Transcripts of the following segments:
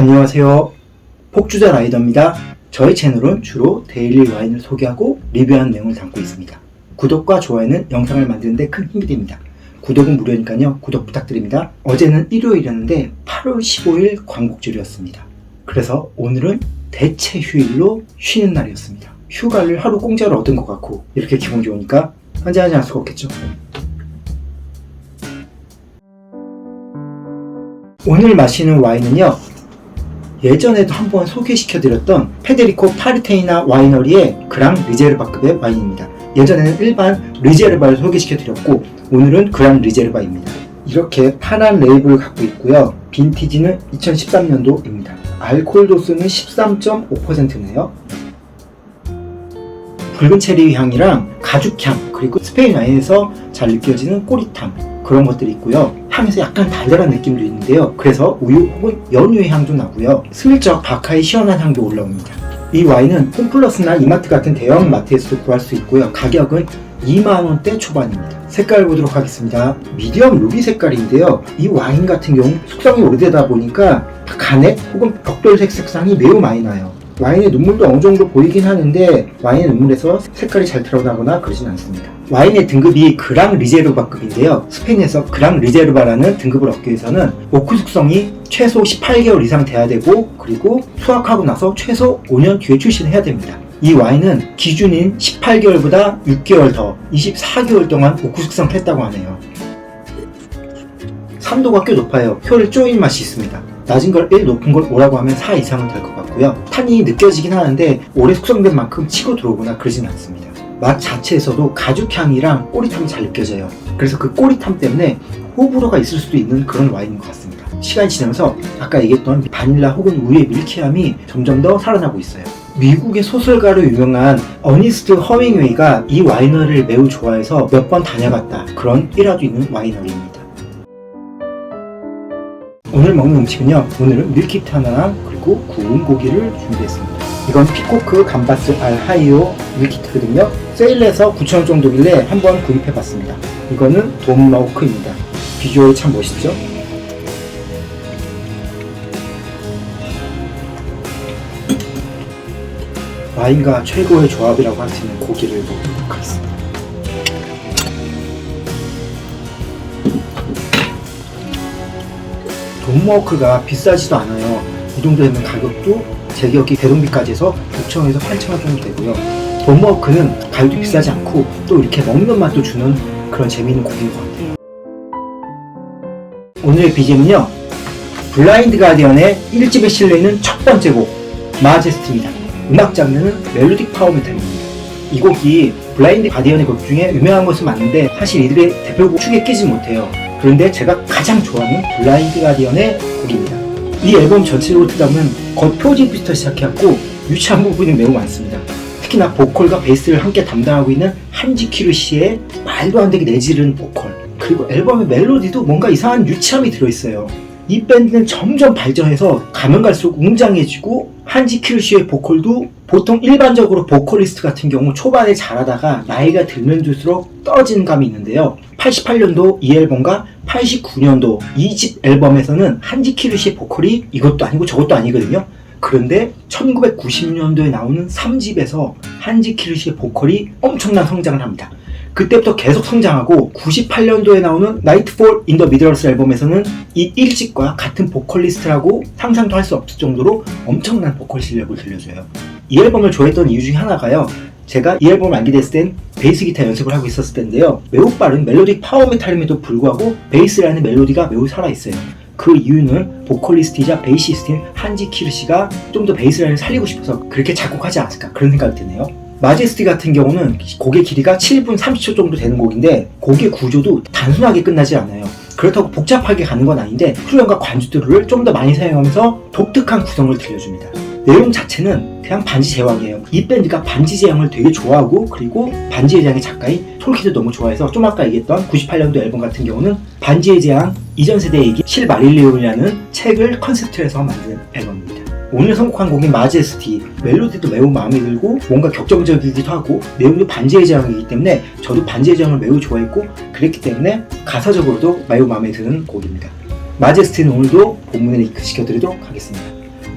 안녕하세요. 폭주자 라이더입니다. 저희 채널은 주로 데일리 와인을 소개하고 리뷰하는 내용을 담고 있습니다. 구독과 좋아요는 영상을 만드는 데 큰 힘이 됩니다. 구독은 무료니까요. 구독 부탁드립니다. 어제는 일요일이었는데 8월 15일 광복절이었습니다. 그래서 오늘은 대체 휴일로 쉬는 날이었습니다. 휴가를 하루 공짜로 얻은 것 같고 이렇게 기분 좋으니까 한잔하지 않을 수가 없겠죠. 오늘 마시는 와인은요, 예전에도 한번 소개시켜드렸던 페데리코 파르테이나 와이너리의 그랑 리제르바급의 와인입니다. 예전에는 일반 리제르바를 소개시켜드렸고 오늘은 그랑 리제르바입니다. 이렇게 파란 레이블을 갖고 있고요. 빈티지는 2013년도입니다. 알코올 도수는 13.5%네요. 붉은 체리 향이랑 가죽향, 그리고 스페인 와인에서 잘 느껴지는 꼬릿함, 그런 것들이 있고요. 향에서 약간 달달한 느낌도 있는데요. 그래서 우유 혹은 연유의 향도 나고요. 슬쩍 바카의 시원한 향도 올라옵니다. 이 와인은 홈플러스나 이마트 같은 대형 마트에서도 구할 수 있고요. 가격은 2만원대 초반입니다. 색깔 보도록 하겠습니다. 미디엄 루비 색깔인데요. 이 와인 같은 경우 숙성이 오래되다 보니까 간액 혹은 벽돌색 색상이 매우 많이 나요. 와인의 눈물도 어느 정도 보이긴 하는데 와인의 눈물에서 색깔이 잘 드러나거나 그러진 않습니다. 와인의 등급이 그랑 리제르바급인데요. 스페인에서 그랑 리제르바라는 등급을 얻기 위해서는 오크 숙성이 최소 18개월 이상 돼야 되고, 그리고 수확하고 나서 최소 5년 뒤에 출시를 해야 됩니다. 이 와인은 기준인 18개월보다 6개월 더 24개월 동안 오크 숙성을 했다고 하네요. 산도가 꽤 높아요. 혀를 쪼인 맛이 있습니다. 낮은 걸 1, 높은 걸 5라고 하면 4 이상은 될 것 같고요. 탄이 느껴지긴 하는데 오래 숙성된 만큼 치고 들어오거나 그러진 않습니다. 맛 자체에서도 가죽향이랑 꼬릿함이 잘 느껴져요. 그래서 그 꼬릿함 때문에 호불호가 있을 수도 있는 그런 와인인 것 같습니다. 시간이 지나면서 아까 얘기했던 바닐라 혹은 우유의 밀키함이 점점 더 살아나고 있어요. 미국의 소설가로 유명한 어니스트 허밍웨이가 이 와이너리를 매우 좋아해서 몇 번 다녀갔다, 그런 일화도 있는 와이너리입니다. 오늘 먹는 음식은요, 오늘은 밀키트 하나랑 그리고 구운 고기를 준비했습니다. 이건 피코크 감바스 알 하이오 밀키트거든요. 세일에서 9,000원 정도길래 한번 구입해봤습니다. 이거는 돔 머크입니다. 비주얼이 참 멋있죠? 와인과 최고의 조합이라고 할 수 있는 고기를 먹도록 하겠습니다. 돔머크가 비싸지도 않아요. 이 정도 되면 가격도 제 기억에 대동비까지 해서 6,000원에서 8,000원 정도 되고요. 돔머크는 가격도 비싸지 않고 또 이렇게 먹는 맛도 주는 그런 재미있는 고기인 것 같아요. 오늘의 BGM은요, 블라인드 가디언의 1집에 실려있는 첫 번째 곡 마제스티입니다. 음악 장르는 멜로딕 파워 메탈입니다. 이 곡이 블라인드 가디언의 곡 중에 유명한 것은 맞는데 사실 이들의 대표곡 축에 끼지 못해요. 그런데 제가 가장 좋아하는 블라인드 가디언의 곡입니다. 이 앨범 전체로 듣다 보면 겉 표지부터 시작해갖고 유치한 부분이 매우 많습니다. 특히나 보컬과 베이스를 함께 담당하고 있는 한지 키르시의 말도 안 되게 내지르는 보컬, 그리고 앨범의 멜로디도 뭔가 이상한 유치함이 들어있어요. 이 밴드는 점점 발전해서 가면 갈수록 웅장해지고, 한지 키르시의 보컬도 보통 일반적으로 보컬리스트 같은 경우 초반에 잘하다가 나이가 들면 들수록 떨어지는 감이 있는데요. 88년도 이 앨범과 89년도 2집 앨범에서는 한지 키르시의 보컬이 이것도 아니고 저것도 아니거든요. 그런데 1990년도에 나오는 3집에서 한지 키르시의 보컬이 엄청난 성장을 합니다. 그때부터 계속 성장하고 98년도에 나오는 나이트폴 인 더 미드러스 앨범에서는 이 1집과 같은 보컬리스트라고 상상도 할 수 없을 정도로 엄청난 보컬 실력을 들려줘요. 이 앨범을 좋아했던 이유 중에 하나가요, 제가 이 앨범을 알게 됐을 땐 베이스 기타 연습을 하고 있었을 때인데요, 매우 빠른 멜로딕 파워 메탈임에도 불구하고 베이스라는 멜로디가 매우 살아있어요. 그 이유는 보컬리스트이자 베이시스트인 한지 키르시가 좀 더 베이스라인을 살리고 싶어서 그렇게 작곡하지 않았을까, 그런 생각이 드네요. 마제스티 같은 경우는 곡의 길이가 7분 30초 정도 되는 곡인데 곡의 구조도 단순하게 끝나지 않아요. 그렇다고 복잡하게 가는 건 아닌데 후렴과 관주들을 좀 더 많이 사용하면서 독특한 구성을 들려줍니다. 내용 자체는 그냥 반지 제왕이에요. 이 밴드가 반지 제왕을 되게 좋아하고, 그리고 반지의 제왕의 작가인 톨키도 너무 좋아해서 좀 아까 얘기했던 98년도 앨범 같은 경우는 반지의 제왕 이전 세대의 얘기 실마릴리온이라는 책을 컨셉트로 해서 만든 앨범입니다. 오늘 선곡한 곡인 마제스티, 멜로디도 매우 마음에 들고 뭔가 격정적이기도 하고 내용도 반지의 제왕이기 때문에 저도 반지의 제왕을 매우 좋아했고, 그랬기 때문에 가사적으로도 매우 마음에 드는 곡입니다. 마제스티는 오늘도 본문에 링크 시켜드리도록 하겠습니다.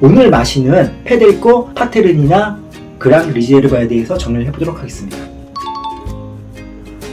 오늘 마시는 페데리코 파테르니나 그랑 리제르바에 대해서 정리를 해보도록 하겠습니다.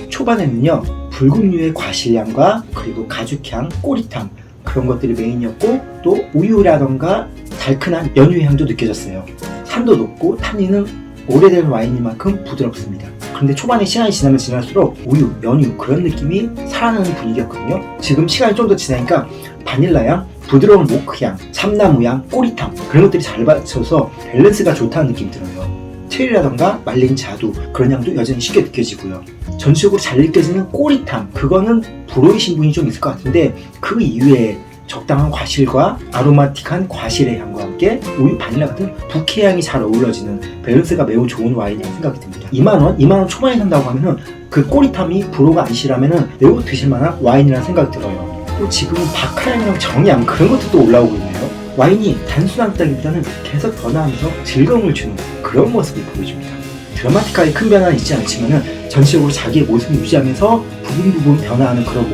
초반에는요, 붉은류의 과실향과 그리고 가죽향, 꼬릿함 그런 것들이 메인이었고, 또 우유라던가 달큰한 연유의 향도 느껴졌어요. 산도 높고 탄닌은 오래된 와인이만큼 부드럽습니다. 그런데 초반에 시간이 지나면 지날수록 우유, 연유 그런 느낌이 살아나는 분위기였거든요. 지금 시간이 좀 더 지나니까 바닐라향, 부드러운 모크향, 참나무향, 꼬릿함 그런 것들이 잘 받쳐서 밸런스가 좋다는 느낌이 들어요. 체리라던가 말린 자두 그런 향도 여전히 쉽게 느껴지고요. 전체적으로 잘 느껴지는 꼬릿함, 그거는 불호이신 분이 좀 있을 것 같은데 그 이외에 적당한 과실과 아로마틱한 과실의 향과 함께 우유, 바닐라 같은 부케향이 잘 어우러지는 밸런스가 매우 좋은 와인이라는 생각이 듭니다. 2만원 초반에 산다고 하면은 그 꼬릿함이 불호가 아니시라면은 매우 드실만한 와인이라는 생각이 들어요. 또 지금은 박하향이랑 정향 그런 것들도 올라오고 있네요. 와인이 단순하다기보다는 계속 변화하면서 즐거움을 주는 그런 모습을 보여줍니다. 드라마틱하게 큰 변화는 있지 않지만은 전체적으로 자기의 모습을 유지하면서 부분 변화하는 그런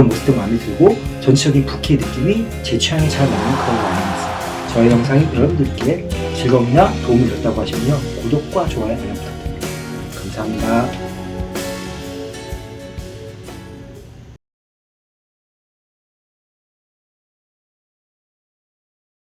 모습도 마음에 들고 전체적인 부케의 느낌이 제 취향에 잘 맞는 그런 와인이었습니다. 저의 영상이 여러분들께 즐거움이나 도움이 됐다고 하시면요, 구독과 좋아요 알람 부탁드립니다. 감사합니다.